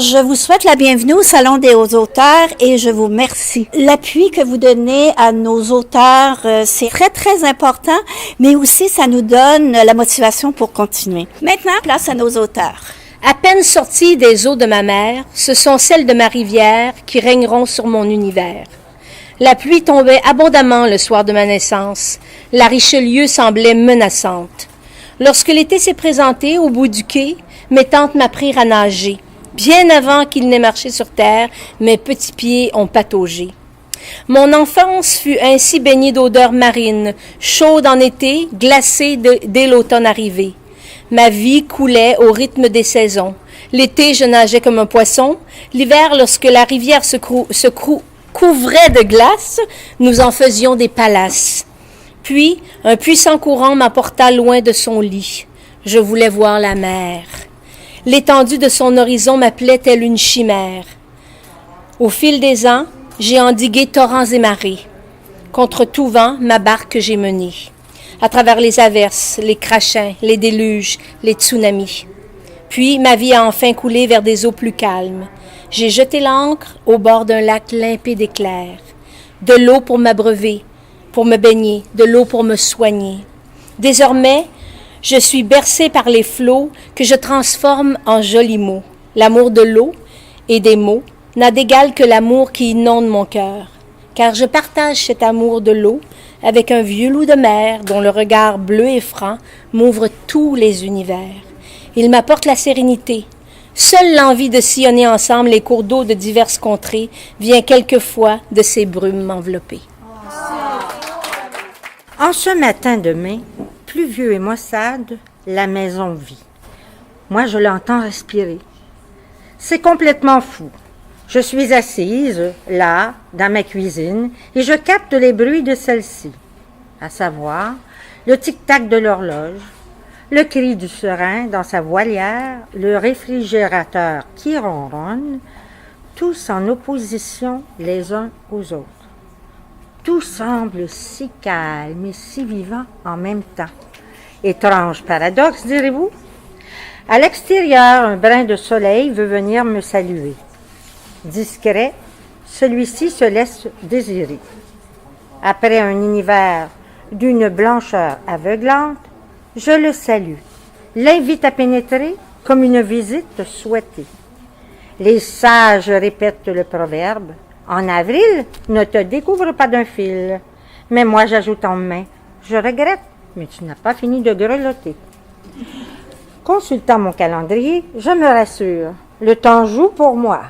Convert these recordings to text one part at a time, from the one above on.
Je vous souhaite la bienvenue au Salon des hauts auteurs et je vous remercie. L'appui que vous donnez à nos auteurs, c'est très, très important, mais aussi ça nous donne la motivation pour continuer. Maintenant, place à nos auteurs. À peine sorties des eaux de ma mère, ce sont celles de ma rivière qui régneront sur mon univers. La pluie tombait abondamment le soir de ma naissance. La Richelieu semblait menaçante. Lorsque l'été s'est présenté au bout du quai, mes tantes m'apprirent à nager. Bien avant qu'il n'ait marché sur terre, mes petits pieds ont pataugé. Mon enfance fut ainsi baignée d'odeurs marines, chaude en été, glacée dès l'automne arrivé. Ma vie coulait au rythme des saisons. L'été, je nageais comme un poisson. L'hiver, lorsque la rivière se couvrait de glace, nous en faisions des palaces. Puis, un puissant courant m'apporta loin de son lit. Je voulais voir la mer. L'étendue de son horizon m'appelait telle une chimère. Au fil des ans, j'ai endigué torrents et marées. Contre tout vent, ma barque j'ai menée. À travers les averses, les crachins, les déluges, les tsunamis. Puis, ma vie a enfin coulé vers des eaux plus calmes. J'ai jeté l'ancre au bord d'un lac limpide et clair. De l'eau pour m'abreuver, pour me baigner, de l'eau pour me soigner. Désormais, je suis bercée par les flots que je transforme en jolis mots. L'amour de l'eau et des mots n'a d'égal que l'amour qui inonde mon cœur. Car je partage cet amour de l'eau avec un vieux loup de mer dont le regard bleu et franc m'ouvre tous les univers. Il m'apporte la sérénité. Seule l'envie de sillonner ensemble les cours d'eau de diverses contrées vient quelquefois de ces brumes m'envelopper. En ce matin de mai, pluvieux et maussade, la maison vit. Moi, je l'entends respirer. C'est complètement fou. Je suis assise, là, dans ma cuisine, et je capte les bruits de celle-ci, à savoir le tic-tac de l'horloge, le cri du serein dans sa voilière, le réfrigérateur qui ronronne, tous en opposition les uns aux autres. Tout semble si calme et si vivant en même temps. Étrange paradoxe, direz-vous? À l'extérieur, un brin de soleil veut venir me saluer. Discret, celui-ci se laisse désirer. Après un univers d'une blancheur aveuglante, je le salue, l'invite à pénétrer comme une visite souhaitée. Les sages répètent le proverbe « En avril, ne te découvre pas d'un fil ». Mais moi, j'ajoute en mai « Je regrette, mais tu n'as pas fini de grelotter ». Consultant mon calendrier, je me rassure. Le temps joue pour moi.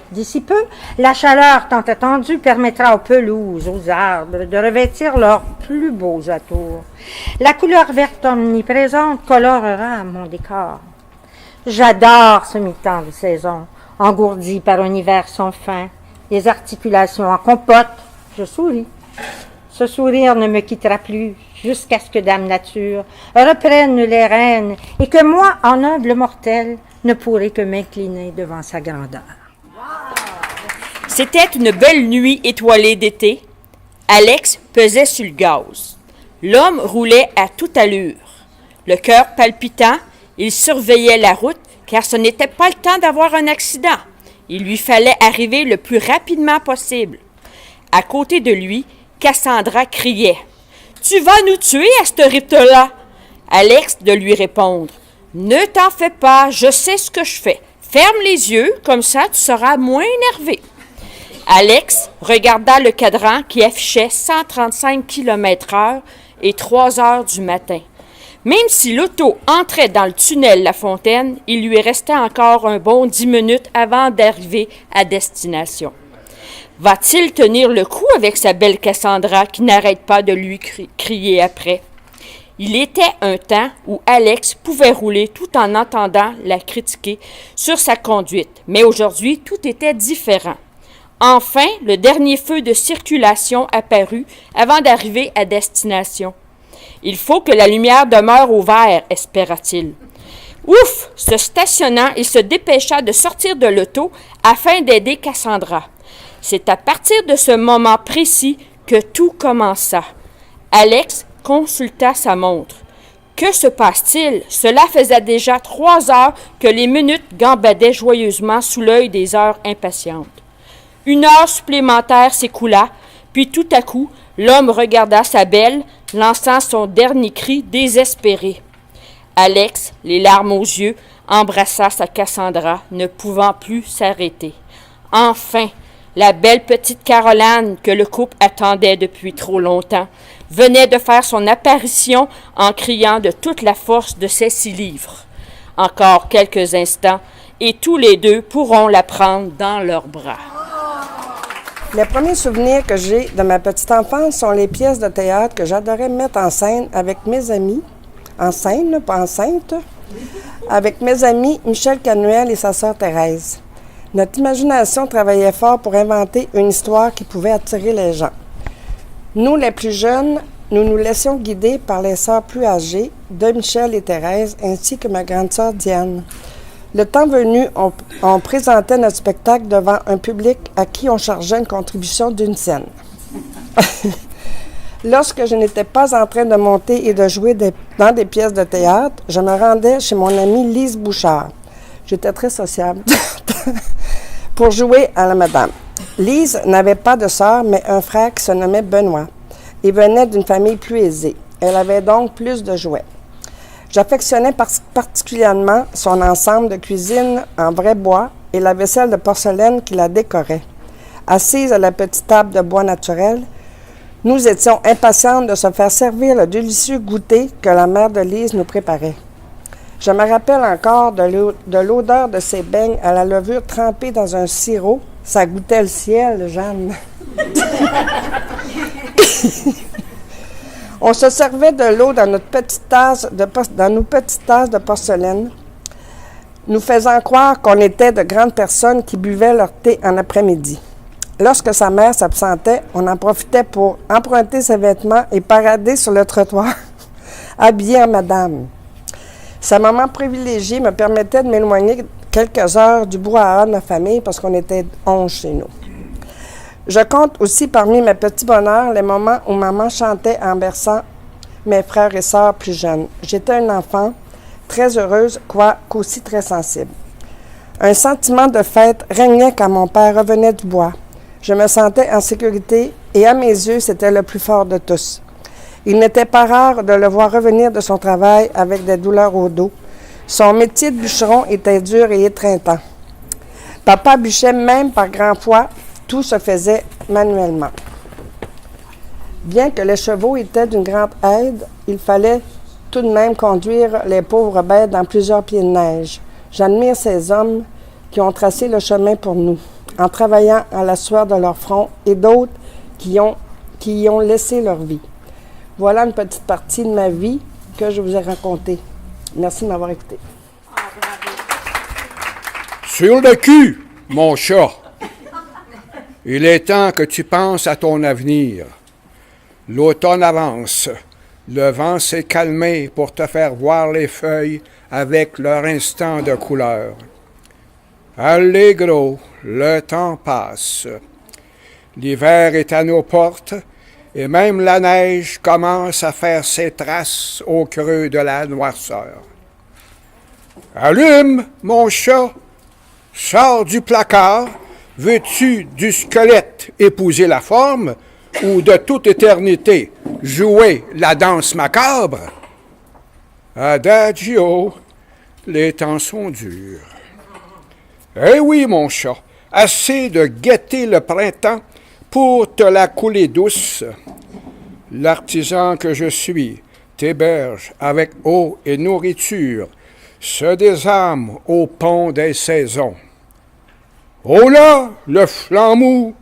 D'ici peu, la chaleur tant attendue permettra aux pelouses, aux arbres de revêtir leurs plus beaux atours. La couleur verte omniprésente colorera mon décor. J'adore ce mi-temps de saison, engourdi par un hiver sans fin, les articulations en compote, je souris. Ce sourire ne me quittera plus jusqu'à ce que Dame Nature reprenne les rênes et que moi, en humble mortel, ne pourrai que m'incliner devant sa grandeur. C'était une belle nuit étoilée d'été. Alex pesait sur le gaz. L'homme roulait à toute allure. Le cœur palpitant, il surveillait la route car ce n'était pas le temps d'avoir un accident. Il lui fallait arriver le plus rapidement possible. À côté de lui, Cassandra criait « Tu vas nous tuer à ce rythme-là! » Alex de lui répondre « Ne t'en fais pas, je sais ce que je fais. Ferme les yeux, comme ça tu seras moins énervé. » Alex regarda le cadran qui affichait 135 km/h et 3 heures du matin. Même si l'auto entrait dans le tunnel La Fontaine, il lui restait encore un bon 10 minutes avant d'arriver à destination. Va-t-il tenir le coup avec sa belle Cassandra qui n'arrête pas de lui crier après? Il était un temps où Alex pouvait rouler tout en entendant la critiquer sur sa conduite, mais aujourd'hui, tout était différent. Enfin, le dernier feu de circulation apparut avant d'arriver à destination. « Il faut que la lumière demeure au vert, espéra-t-il. Ouf! Se stationnant, il se dépêcha de sortir de l'auto afin d'aider Cassandra. C'est à partir de ce moment précis que tout commença. Alex consulta sa montre. Que se passe-t-il? Cela faisait déjà 3 heures que les minutes gambadaient joyeusement sous l'œil des heures impatientes. 1 heure supplémentaire s'écoula, puis tout à coup, l'homme regarda sa belle, lançant son dernier cri désespéré. Alex, les larmes aux yeux, embrassa sa Cassandra, ne pouvant plus s'arrêter. Enfin, la belle petite Caroline, que le couple attendait depuis trop longtemps, venait de faire son apparition en criant de toute la force de ses 6 livres. Encore quelques instants, et tous les deux pourront la prendre dans leurs bras. Les premiers souvenirs que j'ai de ma petite enfance sont les pièces de théâtre que j'adorais mettre en scène avec mes amis, en scène, pas enceinte, avec mes amis Michel Canuel et sa sœur Thérèse. Notre imagination travaillait fort pour inventer une histoire qui pouvait attirer les gens. Nous, les plus jeunes, nous nous laissions guider par les sœurs plus âgées, de Michel et Thérèse, ainsi que ma grande sœur Diane. Le temps venu, on présentait notre spectacle devant un public à qui on chargeait une contribution d'1 scène. Lorsque je n'étais pas en train de monter et de jouer dans des pièces de théâtre, je me rendais chez mon amie Lise Bouchard. J'étais très sociable pour jouer à la madame. Lise n'avait pas de sœur, mais un frère qui se nommait Benoît et venait d'une famille plus aisée. Elle avait donc plus de jouets. J'affectionnais particulièrement son ensemble de cuisine en vrai bois et la vaisselle de porcelaine qui la décorait. Assise à la petite table de bois naturel, nous étions impatientes de se faire servir le délicieux goûter que la mère de Lise nous préparait. Je me rappelle encore de l'odeur de ses beignes à la levure trempée dans un sirop. Ça goûtait le ciel, Jeanne. On se servait de l'eau dans nos petites tasses de porcelaine, nous faisant croire qu'on était de grandes personnes qui buvaient leur thé en après-midi. Lorsque sa mère s'absentait, on en profitait pour emprunter ses vêtements et parader sur le trottoir, habillée en madame. Sa maman privilégiée me permettait de m'éloigner quelques heures du brouhaha de ma famille parce qu'on était 11 chez nous. Je compte aussi parmi mes petits bonheurs les moments où maman chantait en berçant mes frères et sœurs plus jeunes. J'étais une enfant très heureuse, qu'aussi très sensible. Un sentiment de fête régnait quand mon père revenait du bois. Je me sentais en sécurité et à mes yeux, c'était le plus fort de tous. Il n'était pas rare de le voir revenir de son travail avec des douleurs au dos. Son métier de bûcheron était dur et étreintant. Papa bûchait même par grand fois, tout se faisait manuellement. Bien que les chevaux étaient d'une grande aide, il fallait tout de même conduire les pauvres bêtes dans plusieurs pieds de neige. J'admire ces hommes qui ont tracé le chemin pour nous, en travaillant à la sueur de leur front, et d'autres qui y ont laissé leur vie. Voilà une petite partie de ma vie que je vous ai racontée. Merci de m'avoir écouté. Sur le cul, mon chat. Il est temps que tu penses à ton avenir. L'automne avance. Le vent s'est calmé pour te faire voir les feuilles avec leur instant de couleur. Allegro, le temps passe. L'hiver est à nos portes et même la neige commence à faire ses traces au creux de la noirceur. Allume, mon chat, sors du placard. Veux-tu du squelette épouser la forme ou de toute éternité jouer la danse macabre? Adagio, les temps sont durs. Eh oui, mon chat, assez de guetter le printemps pour te la couler douce. L'artisan que je suis t'héberge avec eau et nourriture, se désarme au pont des saisons. Oh là, le flanc mou,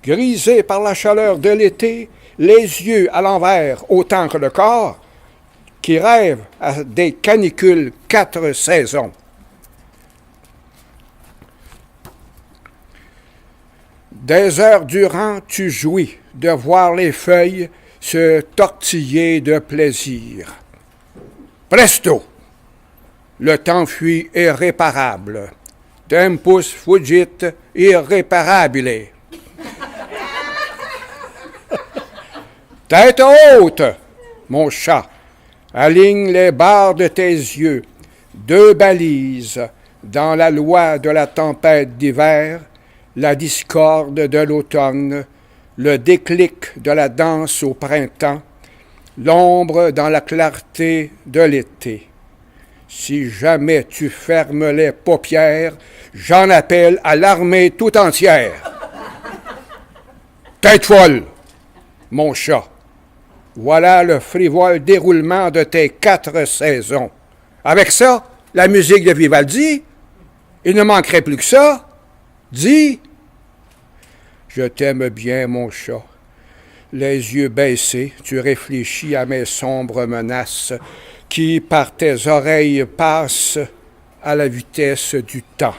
grisé par la chaleur de l'été, les yeux à l'envers autant que le corps, qui rêve à des canicules 4 saisons. Des heures durant, tu jouis de voir les feuilles se tortiller de plaisir. Presto! Le temps fuit irréparable. Tempus fugit irréparabile. Tête haute, mon chat, Aligne les barres de tes yeux, 2 balises, dans la loi de la tempête d'hiver, la discorde de l'automne, le déclic de la danse au printemps, l'ombre dans la clarté de l'été. Si jamais tu fermes les paupières, j'en appelle à l'armée tout entière. Tête folle, mon chat. Voilà le frivole déroulement de tes 4 saisons. Avec ça, la musique de Vivaldi, il ne manquerait plus que ça. Dis, je t'aime bien, mon chat. Les yeux baissés, tu réfléchis à mes sombres menaces qui, par tes oreilles, passent à la vitesse du temps.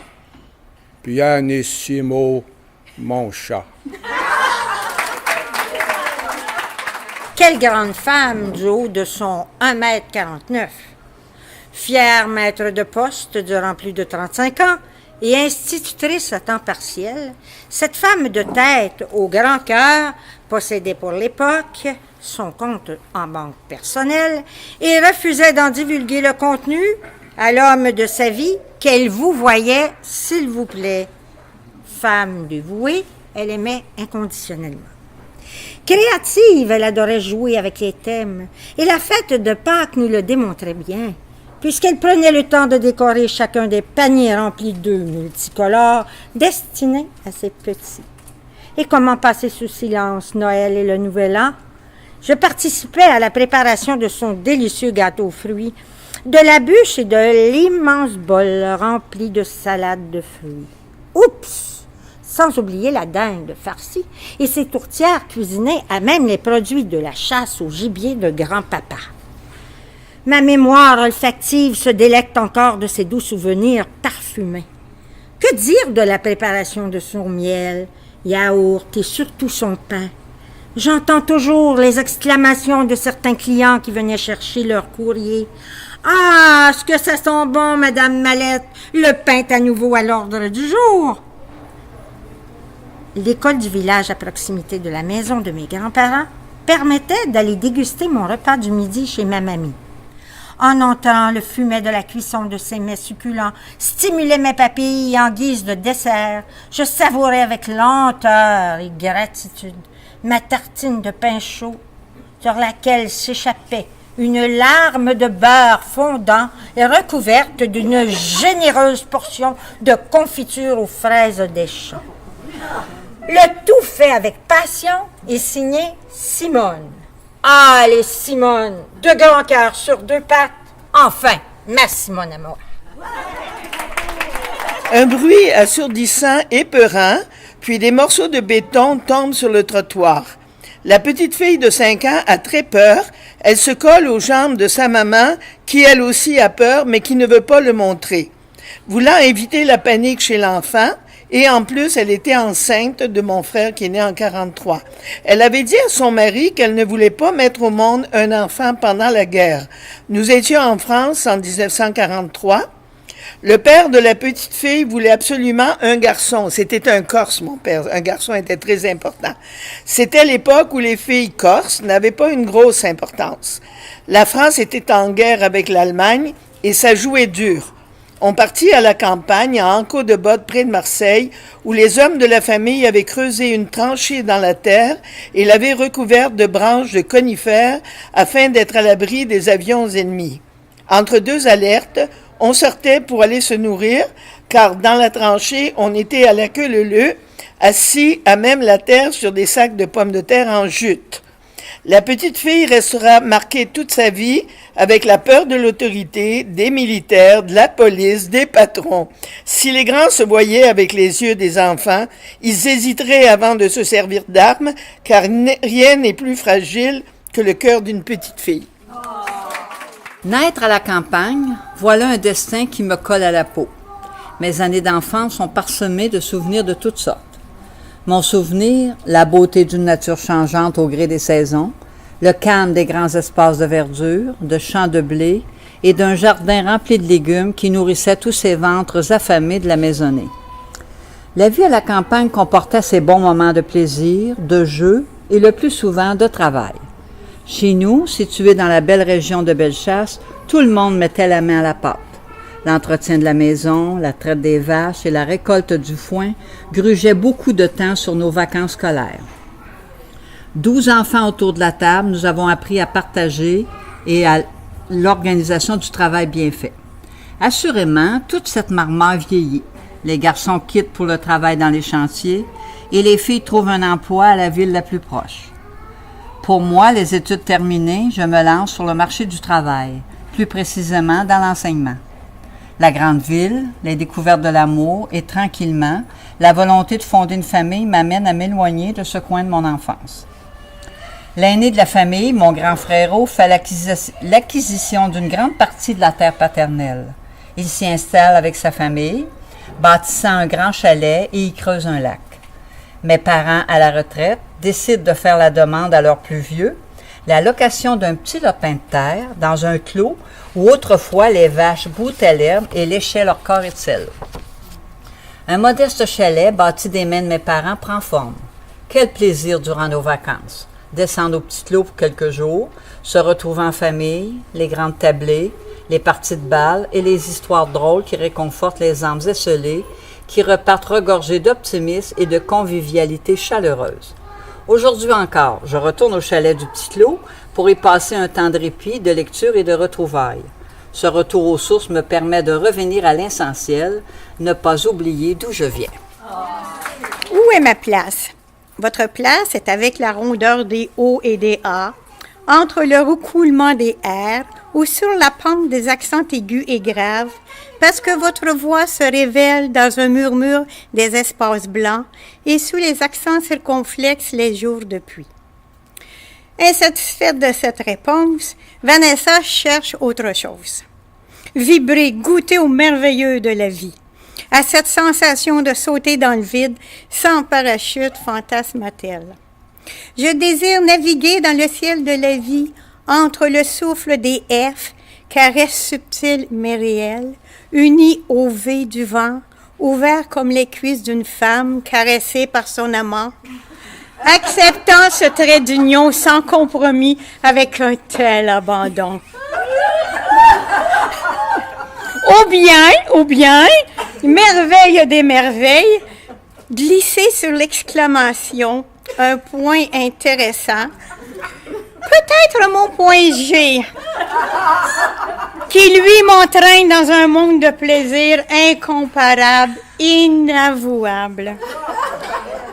Pianissimo, mon chat. Quelle grande femme du haut de son 1,49 m. Fière maître de poste durant plus de 35 ans et institutrice à temps partiel, cette femme de tête au grand cœur possédait pour l'époque son compte en banque personnelle et refusait d'en divulguer le contenu à l'homme de sa vie qu'elle vous voyait, s'il vous plaît. Femme dévouée, elle aimait inconditionnellement. Créative, elle adorait jouer avec les thèmes, et la fête de Pâques nous le démontrait bien, puisqu'elle prenait le temps de décorer chacun des paniers remplis d'œufs multicolores destinés à ses petits. Et comment passer sous silence Noël et le Nouvel An? Je participais à la préparation de son délicieux gâteau aux fruits, de la bûche et de l'immense bol rempli de salade de fruits. Oups! Sans oublier la dinde farcie et ses tourtières cuisinées à même les produits de la chasse au gibier de grand-papa. Ma mémoire olfactive se délecte encore de ces doux souvenirs parfumés. Que dire de la préparation de son miel, yaourt et surtout son pain? J'entends toujours les exclamations de certains clients qui venaient chercher leur courrier. « Ah, est-ce que ça sent bon, Madame Mallette? Le pain est à nouveau à l'ordre du jour! » L'école du village à proximité de la maison de mes grands-parents permettait d'aller déguster mon repas du midi chez ma mamie. En entrant, le fumet de la cuisson de ces mets succulents stimulait mes papilles en guise de dessert. Je savourais avec lenteur et gratitude ma tartine de pain chaud sur laquelle s'échappait une larme de beurre fondant et recouverte d'une généreuse portion de confiture aux fraises des champs. Le tout fait avec passion et signé Simone. Ah, les Simone, 2 grands cœurs sur 2 pattes. Enfin, ma Simone à moi. Un bruit assourdissant, épeurant, puis des morceaux de béton tombent sur le trottoir. La petite fille de 5 ans a très peur. Elle se colle aux jambes de sa maman, qui elle aussi a peur, mais qui ne veut pas le montrer. Voulant éviter la panique chez l'enfant, et en plus, elle était enceinte de mon frère qui est né en 1943. Elle avait dit à son mari qu'elle ne voulait pas mettre au monde un enfant pendant la guerre. Nous étions en France en 1943. Le père de la petite fille voulait absolument un garçon. C'était un Corse, mon père. Un garçon était très important. C'était l'époque où les filles corses n'avaient pas une grosse importance. La France était en guerre avec l'Allemagne et ça jouait dur. On partit à la campagne, à Anco-de-Botte, près de Marseille, où les hommes de la famille avaient creusé une tranchée dans la terre et l'avaient recouverte de branches de conifères afin d'être à l'abri des avions ennemis. Entre 2 alertes, on sortait pour aller se nourrir, car dans la tranchée, on était à la queue leu-leu, assis à même la terre sur des sacs de pommes de terre en jute. La petite fille restera marquée toute sa vie avec la peur de l'autorité, des militaires, de la police, des patrons. Si les grands se voyaient avec les yeux des enfants, ils hésiteraient avant de se servir d'armes, car rien n'est plus fragile que le cœur d'une petite fille. Naître à la campagne, voilà un destin qui me colle à la peau. Mes années d'enfance sont parsemées de souvenirs de toutes sortes. Mon souvenir, la beauté d'une nature changeante au gré des saisons, le calme des grands espaces de verdure, de champs de blé et d'un jardin rempli de légumes qui nourrissait tous ces ventres affamés de la maisonnée. La vie à la campagne comportait ses bons moments de plaisir, de jeu et le plus souvent de travail. Chez nous, situé dans la belle région de Bellechasse, tout le monde mettait la main à la pâte. L'entretien de la maison, la traite des vaches et la récolte du foin grugeaient beaucoup de temps sur nos vacances scolaires. 12 enfants autour de la table, nous avons appris à partager et à l'organisation du travail bien fait. Assurément, toute cette marmite vieillit. Les garçons quittent pour le travail dans les chantiers et les filles trouvent un emploi à la ville la plus proche. Pour moi, les études terminées, je me lance sur le marché du travail, plus précisément dans l'enseignement. La grande ville, les découvertes de l'amour et tranquillement, la volonté de fonder une famille m'amène à m'éloigner de ce coin de mon enfance. L'aîné de la famille, mon grand frérot, fait l'acquisition d'une grande partie de la terre paternelle. Il s'y installe avec sa famille, bâtissant un grand chalet et y creuse un lac. Mes parents, à la retraite, décident de faire la demande à leurs plus vieux, la location d'un petit lopin de terre dans un clos où autrefois les vaches broutaient l'herbe et léchaient leur corps et de sel. Un modeste chalet bâti des mains de mes parents prend forme. Quel plaisir durant nos vacances! Descendre au petit clos pour quelques jours, se retrouver en famille, les grandes tablées, les parties de bal et les histoires drôles qui réconfortent les âmes esselées, qui repartent regorgées d'optimisme et de convivialité chaleureuse. Aujourd'hui encore, je retourne au chalet du Petit Clos pour y passer un temps de répit, de lecture et de retrouvailles. Ce retour aux sources me permet de revenir à l'essentiel, ne pas oublier d'où je viens. Où est ma place? Votre place est avec la rondeur des O et des A, entre le roucoulement des R ou sur la pente des accents aigus et graves, parce que votre voix se révèle dans un murmure des espaces blancs et sous les accents circonflexes les jours de pluie. Insatisfaite de cette réponse, Vanessa cherche autre chose. Vibrer, goûter au merveilleux de la vie. À cette sensation de sauter dans le vide, sans parachute, fantasme-t-elle. Je désire naviguer dans le ciel de la vie, entre le souffle des F, caresse subtile mais réelle, unie au V du vent, ouvert comme les cuisses d'une femme caressée par son amant, acceptant ce trait d'union sans compromis avec un tel abandon. Ou bien, merveille des merveilles, glisser sur l'exclamation, un point intéressant, peut-être mon point G, qui lui m'entraîne dans un monde de plaisir incomparable, inavouable.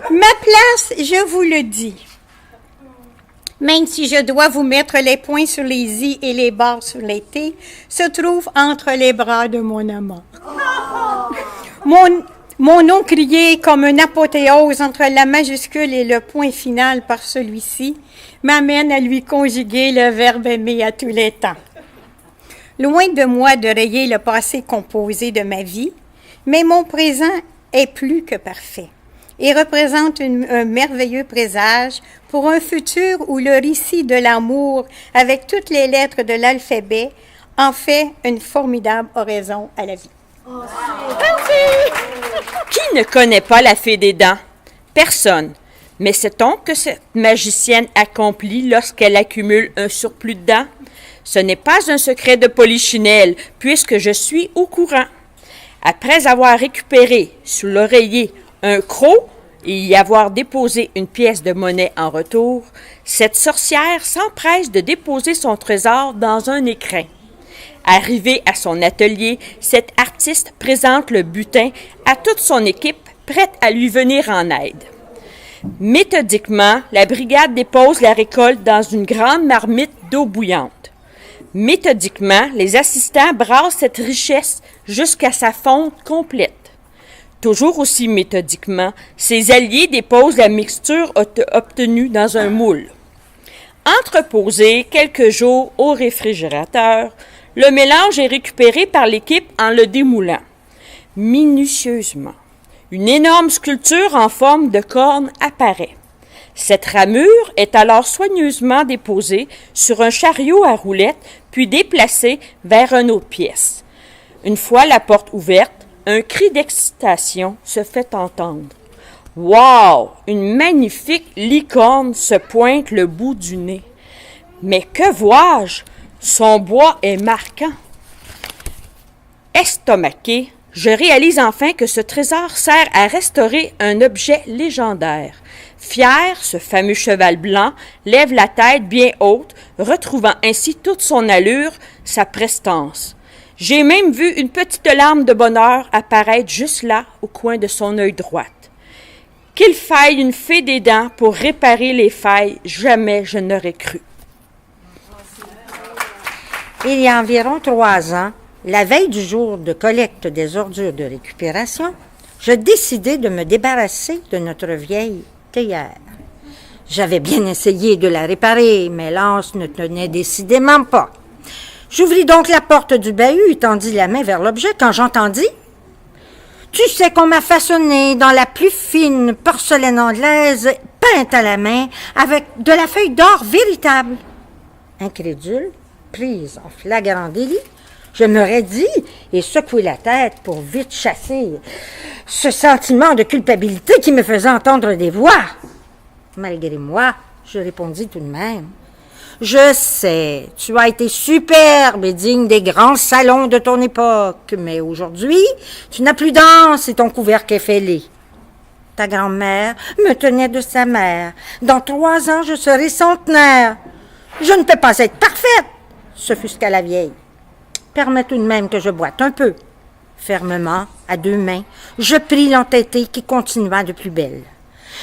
Ma place, je vous le dis, même si je dois vous mettre les points sur les I et les barres sur les T, se trouve entre les bras de mon amant. Mon nom crié comme une apothéose entre la majuscule et le point final par celui-ci m'amène à lui conjuguer le verbe aimer à tous les temps. Loin de moi de rayer le passé composé de ma vie, mais mon présent est plus que parfait et représente un merveilleux présage pour un futur où le récit de l'amour, avec toutes les lettres de l'alphabet, en fait une formidable oraison à la vie. Qui ne connaît pas la fée des dents? Personne. Mais sait-on que cette magicienne accomplit lorsqu'elle accumule un surplus de dents? Ce n'est pas un secret de polichinelle, puisque je suis au courant. Après avoir récupéré sous l'oreiller un croc et y avoir déposé une pièce de monnaie en retour, cette sorcière s'empresse de déposer son trésor dans un écrin. Arrivée à son atelier, cette artiste présente le butin à toute son équipe, prête à lui venir en aide. Méthodiquement, la brigade dépose la récolte dans une grande marmite d'eau bouillante. Méthodiquement, les assistants brassent cette richesse jusqu'à sa fonte complète. Toujours aussi méthodiquement, ses alliés déposent la mixture obtenue dans un moule. Entreposé quelques jours au réfrigérateur, le mélange est récupéré par l'équipe en le démoulant. Minutieusement, une énorme sculpture en forme de corne apparaît. Cette ramure est alors soigneusement déposée sur un chariot à roulettes, puis déplacée vers une autre pièce. Une fois la porte ouverte, un cri d'excitation se fait entendre. « Wow! Une magnifique licorne se pointe le bout du nez. » Mais que vois-je? Son bois est marquant. Estomaqué, je réalise enfin que ce trésor sert à restaurer un objet légendaire. Fier, ce fameux cheval blanc lève la tête bien haute, retrouvant ainsi toute son allure, sa prestance. J'ai même vu une petite larme de bonheur apparaître juste là, au coin de son œil droit. Qu'il faille une fée des dents pour réparer les failles, jamais je n'aurais cru. Il y a environ 3 ans, la veille du jour de collecte des ordures de récupération, je décidai de me débarrasser de notre vieille théière. J'avais bien essayé de la réparer, mais l'anse ne tenait décidément pas. J'ouvris donc la porte du bahut et tendis la main vers l'objet quand j'entendis « Tu sais qu'on m'a façonné dans la plus fine porcelaine anglaise, peinte à la main, avec de la feuille d'or véritable. » Incrédule, prise en flagrant délit, je me raidis et secouai la tête pour vite chasser ce sentiment de culpabilité qui me faisait entendre des voix. Malgré moi, je répondis tout de même. « Je sais, tu as été superbe et digne des grands salons de ton époque, mais aujourd'hui, tu n'as plus d'anse et ton couvercle est fêlé. Ta grand-mère me tenait de sa mère. Dans 3 ans, je serai centenaire. Je ne peux pas être parfaite, s'offusqua la vieille. Permets tout de même que je boite un peu. » Fermement, à 2 mains, je pris l'entêtée qui continua de plus belle.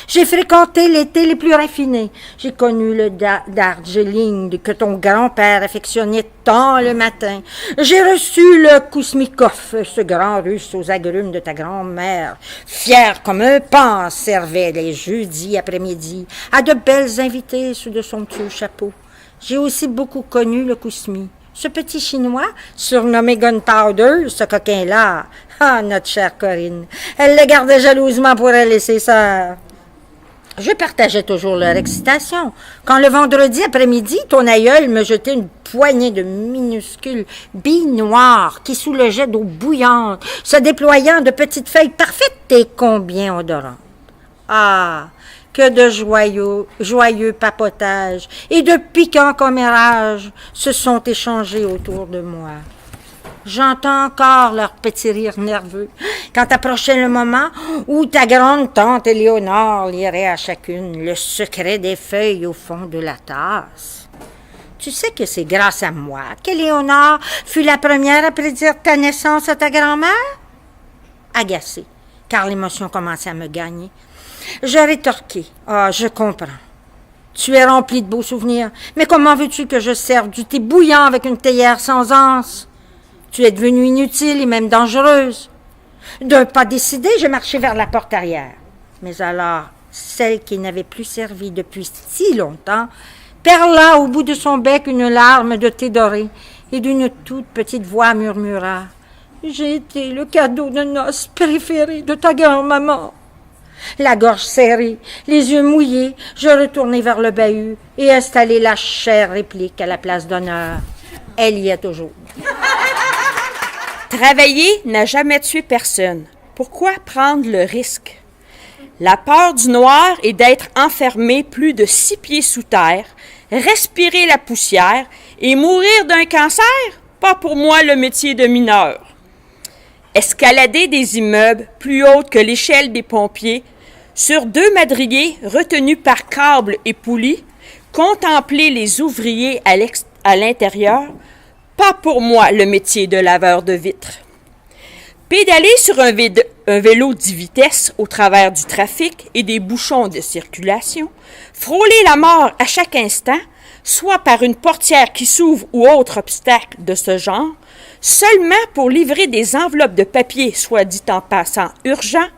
J'ai fréquenté les thés les plus raffinés. J'ai connu le Darjeeling que ton grand-père affectionnait tant le matin. J'ai reçu le Kousmikov, ce grand russe aux agrumes de ta grand-mère. Fier comme un paon, servait les jeudis après-midi à de belles invitées sous de somptueux chapeaux. J'ai aussi beaucoup connu le Kousmi. Ce petit Chinois, surnommé Gunpowder, ce coquin-là. Ah, notre chère Corinne, elle le gardait jalousement pour elle et ses sœurs. Je partageais toujours leur excitation. Quand le vendredi après-midi, ton aïeul me jetait une poignée de minuscules billes noires qui sous le jet d'eau bouillante, se déployant de petites feuilles parfaites et combien odorantes. Ah, que de joyeux papotages et de piquants commérages se sont échangés autour de moi. J'entends encore leur petit rire nerveux quand approchait le moment où ta grande tante Éléonore lirait à chacune le secret des feuilles au fond de la tasse. Tu sais que c'est grâce à moi qu'Éléonore fut la première à prédire ta naissance à ta grand-mère? Agacée, car l'émotion commençait à me gagner, je rétorquai. Ah, je comprends. Tu es rempli de beaux souvenirs, mais comment veux-tu que je serve du thé bouillant avec une théière sans anse? Tu es devenue inutile et même dangereuse. D'un pas décidé, je marchai vers la porte arrière. Mais alors, celle qui n'avait plus servi depuis si longtemps perla au bout de son bec une larme de thé doré et d'une toute petite voix murmura « J'ai été le cadeau de noces préféré de ta grand-maman. » La gorge serrée, les yeux mouillés, je retournai vers le bahut et installai la chère réplique à la place d'honneur. Elle y est toujours. Travailler n'a jamais tué personne. Pourquoi prendre le risque? La peur du noir est d'être enfermé plus de 6 pieds sous terre, respirer la poussière et mourir d'un cancer? Pas pour moi le métier de mineur. Escalader des immeubles plus hautes que l'échelle des pompiers, sur 2 madriers retenus par câbles et poulies, contempler les ouvriers à l'intérieur, pas pour moi le métier de laveur de vitres. Pédaler sur un vélo 10 vitesses au travers du trafic et des bouchons de circulation, frôler la mort à chaque instant, soit par une portière qui s'ouvre ou autre obstacle de ce genre, seulement pour livrer des enveloppes de papier, soit dit en passant urgent,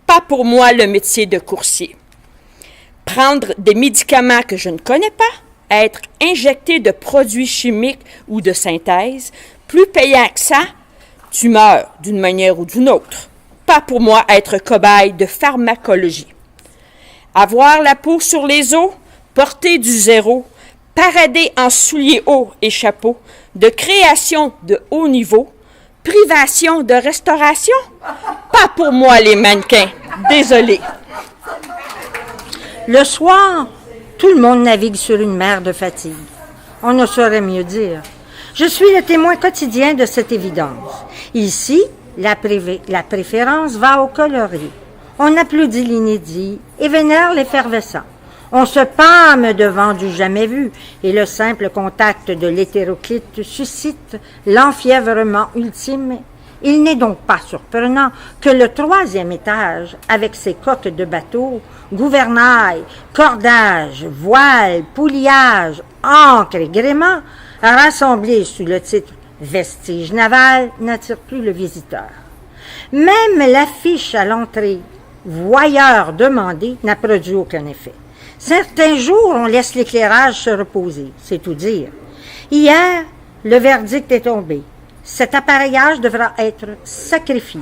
pas pour moi le métier de coursier. Prendre des médicaments que je ne connais pas, être injecté de produits chimiques ou de synthèse, plus payant que ça, tu meurs d'une manière ou d'une autre. Pas pour moi être cobaye de pharmacologie. Avoir la peau sur les os, porter du zéro, parader en souliers hauts et chapeaux, de création de haut niveau, privation de restauration, pas pour moi les mannequins. Désolé. Le soir, tout le monde navigue sur une mer de fatigue. On ne saurait mieux dire. Je suis le témoin quotidien de cette évidence. Ici, la préférence va au coloré. On applaudit l'inédit et vénère l'effervescent. On se pâme devant du jamais vu et le simple contact de l'hétéroclite suscite l'enfièvrement ultime. Il n'est donc pas surprenant que le 3e étage, avec ses coques de bateau, gouvernail, cordage, voile, pouliage, ancre et gréement, rassemblés sous le titre « Vestige naval » n'attire plus le visiteur. Même l'affiche à l'entrée « Voyeur demandé » n'a produit aucun effet. Certains jours, on laisse l'éclairage se reposer, c'est tout dire. Hier, le verdict est tombé. Cet appareillage devra être sacrifié.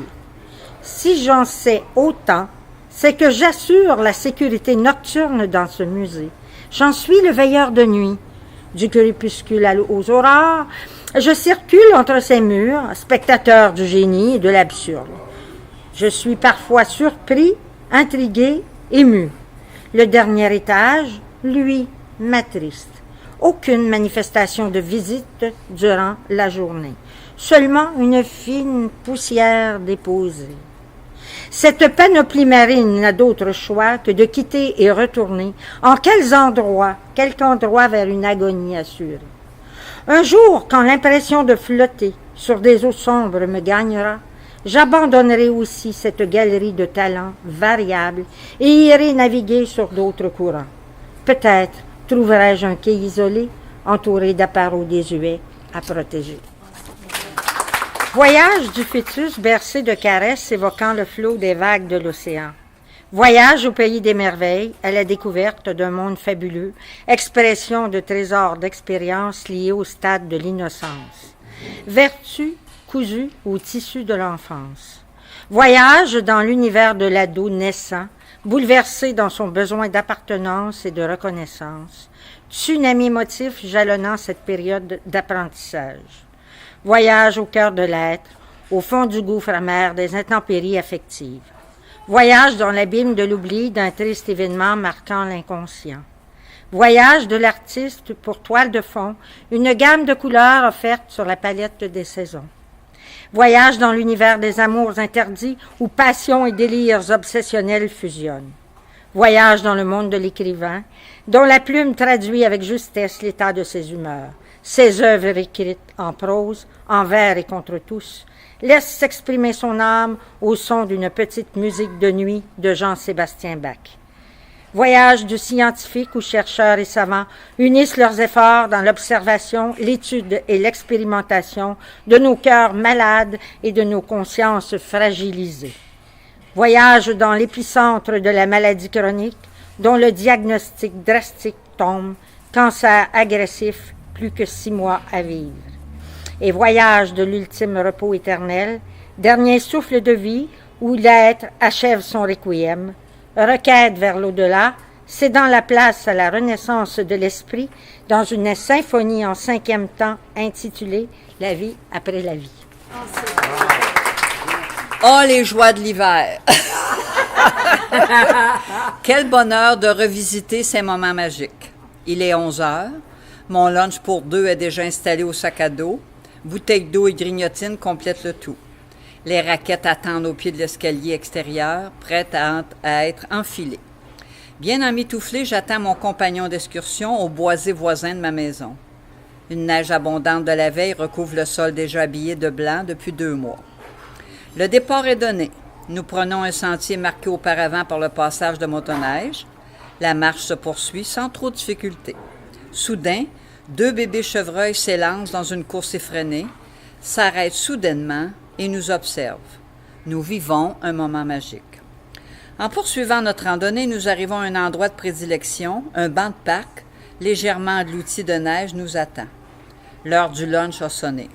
Si j'en sais autant, c'est que j'assure la sécurité nocturne dans ce musée. J'en suis le veilleur de nuit. Du crépuscule aux aurores, je circule entre ces murs, spectateur du génie et de l'absurde. Je suis parfois surpris, intrigué, ému. Le dernier étage, lui, m'attriste. Aucune manifestation de visite durant la journée. Seulement une fine poussière déposée. Cette panoplie marine n'a d'autre choix que de quitter et retourner en quelque endroit vers une agonie assurée. Un jour, quand l'impression de flotter sur des eaux sombres me gagnera, j'abandonnerai aussi cette galerie de talents variables et irai naviguer sur d'autres courants. Peut-être trouverai-je un quai isolé, entouré d'appareaux désuets à protéger. Voyage du fœtus bercé de caresses évoquant le flot des vagues de l'océan. Voyage au pays des merveilles, à la découverte d'un monde fabuleux, expression de trésors d'expériences liés au stade de l'innocence. Vertu cousue au tissu de l'enfance. Voyage dans l'univers de l'ado naissant, bouleversé dans son besoin d'appartenance et de reconnaissance. Tsunami émotif jalonnant cette période d'apprentissage. Voyage au cœur de l'être, au fond du gouffre amer des intempéries affectives. Voyage dans l'abîme de l'oubli d'un triste événement marquant l'inconscient. Voyage de l'artiste pour toile de fond, une gamme de couleurs offerte sur la palette des saisons. Voyage dans l'univers des amours interdits où passion et délires obsessionnels fusionnent. Voyage dans le monde de l'écrivain, dont la plume traduit avec justesse l'état de ses humeurs. Ses œuvres écrites en prose, en vers et contre tous, laissent s'exprimer son âme au son d'une petite musique de nuit de Jean-Sébastien Bach. Voyage du scientifique où chercheurs et savants unissent leurs efforts dans l'observation, l'étude et l'expérimentation de nos cœurs malades et de nos consciences fragilisées. Voyage dans l'épicentre de la maladie chronique dont le diagnostic drastique tombe, cancer agressif, plus que 6 mois à vivre. Et voyage de l'ultime repos éternel, dernier souffle de vie où l'être achève son requiem, requête vers l'au-delà, cédant la place à la renaissance de l'esprit dans une symphonie en 5e temps intitulée « La vie après la vie ». Oh, les joies de l'hiver! Quel bonheur de revisiter ces moments magiques. Il est 11 heures. Mon lunch pour 2 est déjà installé au sac à dos. Bouteille d'eau et grignotine complètent le tout. Les raquettes attendent au pied de l'escalier extérieur, prêtes à être enfilées. Bien emmitouflé, j'attends mon compagnon d'excursion au boisé voisin de ma maison. Une neige abondante de la veille recouvre le sol déjà habillé de blanc depuis 2 mois. Le départ est donné. Nous prenons un sentier marqué auparavant par le passage de motoneige. La marche se poursuit sans trop de difficulté. Soudain, 2 bébés chevreuils s'élancent dans une course effrénée, s'arrêtent soudainement et nous observent. Nous vivons un moment magique. En poursuivant notre randonnée, nous arrivons à un endroit de prédilection, un banc de parc, légèrement englouti de neige nous attend. L'heure du lunch a sonné.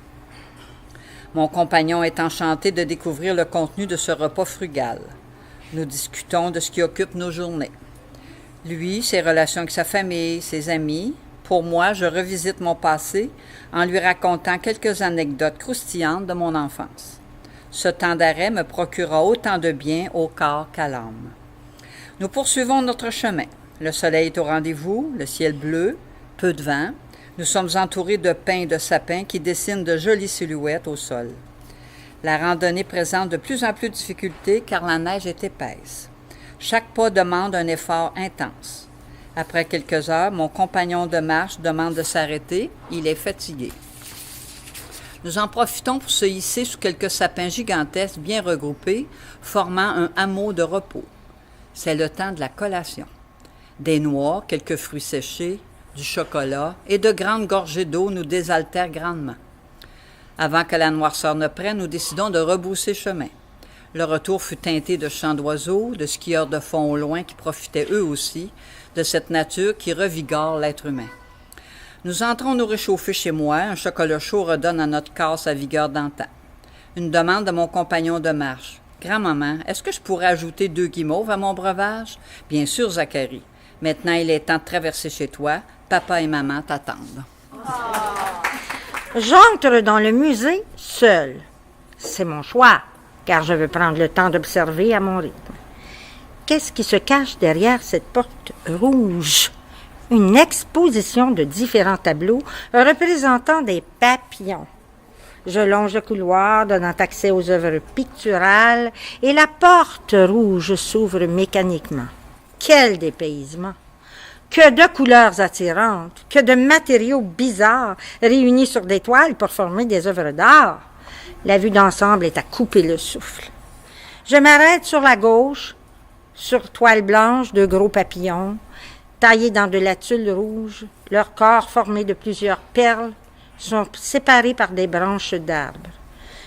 Mon compagnon est enchanté de découvrir le contenu de ce repas frugal. Nous discutons de ce qui occupe nos journées. Lui, ses relations avec sa famille, ses amis. Pour moi, je revisite mon passé en lui racontant quelques anecdotes croustillantes de mon enfance. Ce temps d'arrêt me procura autant de bien au corps qu'à l'âme. Nous poursuivons notre chemin. Le soleil est au rendez-vous, le ciel bleu, peu de vent. Nous sommes entourés de pins et de sapins qui dessinent de jolies silhouettes au sol. La randonnée présente de plus en plus de difficultés car la neige est épaisse. Chaque pas demande un effort intense. Après quelques heures, mon compagnon de marche demande de s'arrêter. Il est fatigué. Nous en profitons pour se hisser sous quelques sapins gigantesques bien regroupés, formant un hameau de repos. C'est le temps de la collation. Des noix, quelques fruits séchés, du chocolat et de grandes gorgées d'eau nous désaltèrent grandement. Avant que la noirceur ne prenne, nous décidons de rebrousser chemin. Le retour fut teinté de chants d'oiseaux, de skieurs de fond au loin qui profitaient eux aussi de cette nature qui revigore l'être humain. Nous entrons nous réchauffer chez moi, un chocolat chaud redonne à notre corps sa vigueur d'antan. Une demande de mon compagnon de marche. « Grand-maman, est-ce que je pourrais ajouter 2 guimauves à mon breuvage? »« Bien sûr, Zacharie. Maintenant, il est temps de traverser chez toi. Papa et maman t'attendent. » J'entre dans le musée seul. C'est mon choix, car je veux prendre le temps d'observer à mon rythme. Qu'est-ce qui se cache derrière cette porte rouge? Une exposition de différents tableaux représentant des papillons. Je longe le couloir donnant accès aux œuvres picturales et la porte rouge s'ouvre mécaniquement. Quel dépaysement! Que de couleurs attirantes, que de matériaux bizarres réunis sur des toiles pour former des œuvres d'art. La vue d'ensemble est à couper le souffle. Je m'arrête sur la gauche, sur toile blanche, 2 gros papillons, taillés dans de la tulle rouge, leur corps formé de plusieurs perles, sont séparés par des branches d'arbres.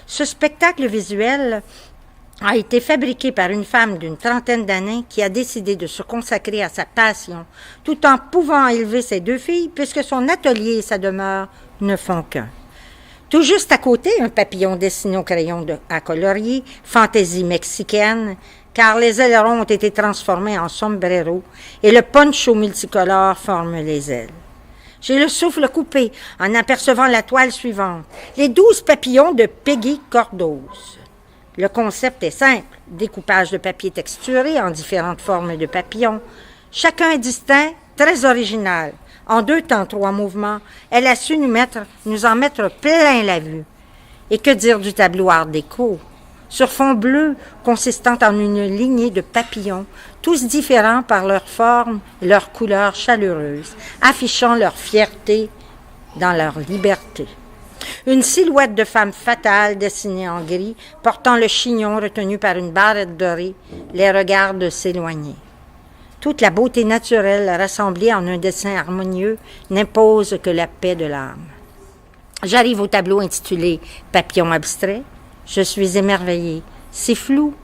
Ce spectacle visuel a été fabriqué par une femme d'une trentaine d'années qui a décidé de se consacrer à sa passion, tout en pouvant élever ses 2 filles, puisque son atelier et sa demeure ne font qu'un. Tout juste à côté, un papillon dessiné au crayon à colorier, fantaisie mexicaine, car les ailerons ont été transformés en sombrero et le poncho multicolore forme les ailes. J'ai le souffle coupé en apercevant la toile suivante, les 12 papillons de Peggy Cordoz. Le concept est simple, découpage de papier texturé en différentes formes de papillons. Chacun est distinct, très original. En 2 temps, 3 mouvements, elle a su nous en mettre plein la vue. Et que dire du tableau art déco? Sur fond bleu, consistant en une lignée de papillons, tous différents par leur forme et leur couleur chaleureuse, affichant leur fierté dans leur liberté. Une silhouette de femme fatale dessinée en gris, portant le chignon retenu par une barrette dorée, les regarde s'éloigner. Toute la beauté naturelle rassemblée en un dessin harmonieux n'impose que la paix de l'âme. J'arrive au tableau intitulé « Papillon abstrait ». Je suis émerveillée. C'est flou.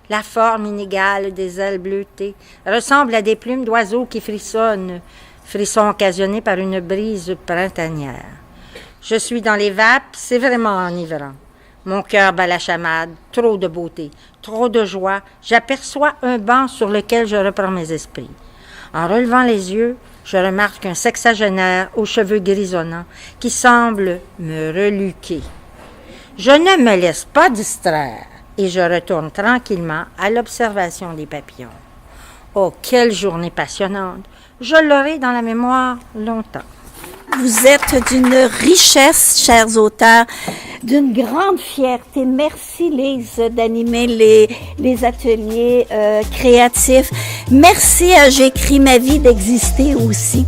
La forme inégale des ailes bleutées ressemble à des plumes d'oiseaux qui frissonnent, frissons occasionnés par une brise printanière. Je suis dans les vapes, c'est vraiment enivrant. Mon cœur bat la chamade, trop de beauté, trop de joie. J'aperçois un banc sur lequel je reprends mes esprits. En relevant les yeux, je remarque un sexagénaire aux cheveux grisonnants qui semble me reluquer. Je ne me laisse pas distraire et je retourne tranquillement à l'observation des papillons. Oh, quelle journée passionnante! Je l'aurai dans la mémoire longtemps. Vous êtes d'une richesse, chers auteurs, d'une grande fierté. Merci, Lise, d'animer les ateliers créatifs. Merci à J'écris ma vie d'exister aussi.